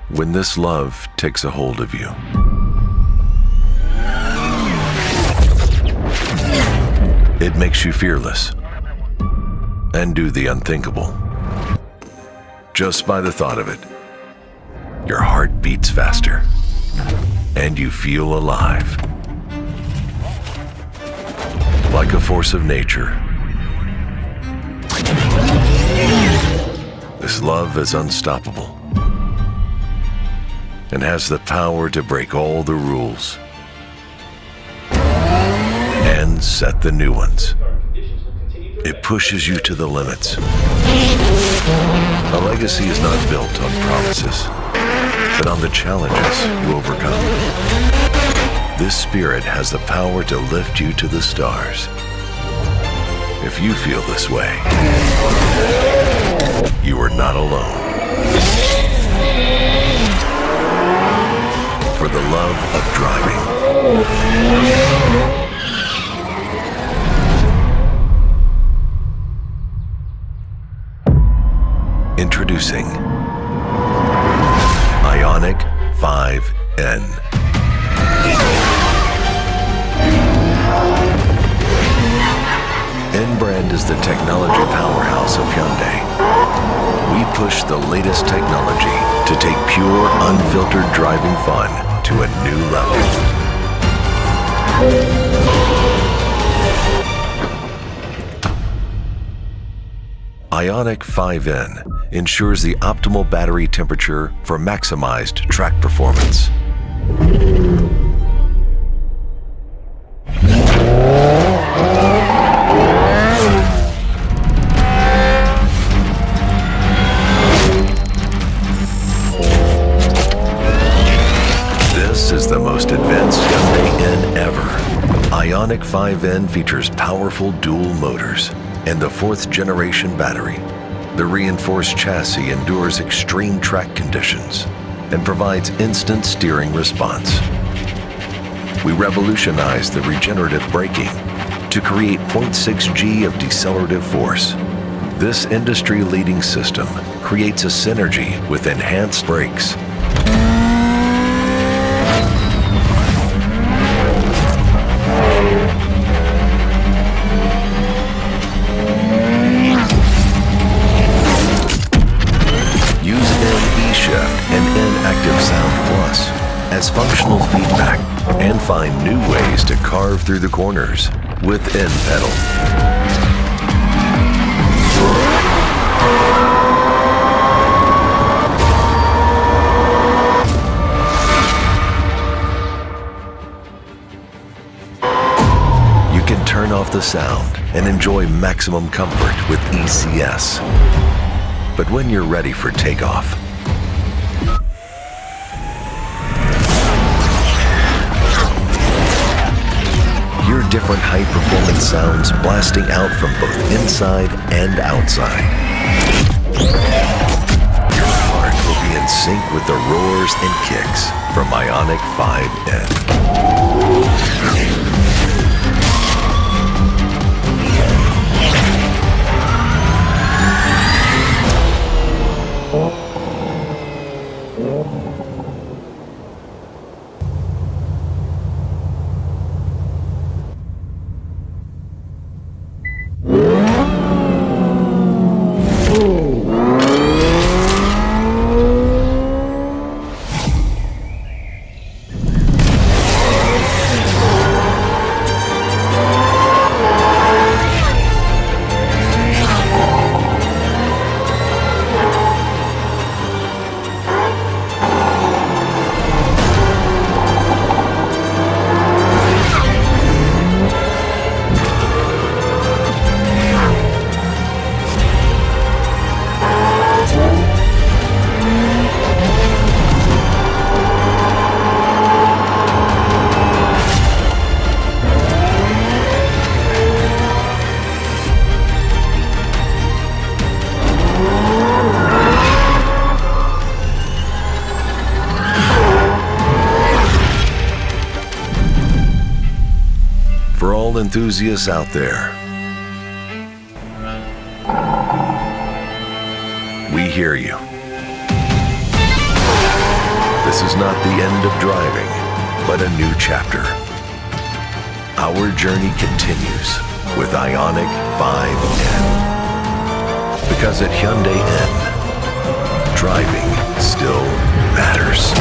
when this love takes a hold of you. It makes you fearless and do the unthinkable. Just by the thought of it, your heart beats faster and you feel alive. Like a force of nature, this love is unstoppable and has the power to break all the rules and set the new ones. It pushes you to the limits. A legacy is not built on promises, but on the challenges you overcome. This spirit has the power to lift you to the stars. If you feel this way, you are not alone. For the love of driving. Introducing IONIQ 5N. N brand is the technology powerhouse of Hyundai. We push the latest technology to take pure, unfiltered driving fun to a new level. IONIQ 5N ensures the optimal battery temperature for maximized track performance. This is the most advanced Hyundai N ever. IONIQ 5N features powerful dual motors and the 4th generation battery. The reinforced chassis endures extreme track conditions and provides instant steering response. We revolutionized the regenerative braking to create 0.6 G of decelerative force. This industry-leading system creates a synergy with enhanced brakes. As functional feedback and find new ways to carve through the corners with N pedal. You can turn off the sound and enjoy maximum comfort with ECS. But when you're ready for takeoff, different high-performance sounds blasting out from both inside and outside. Your heart will be in sync with the roars and kicks from IONIQ 5N. all enthusiasts out there. We hear you. This is not the end of driving, but a new chapter. Our journey continues with IONIQ 5N. Because at Hyundai N, driving still matters.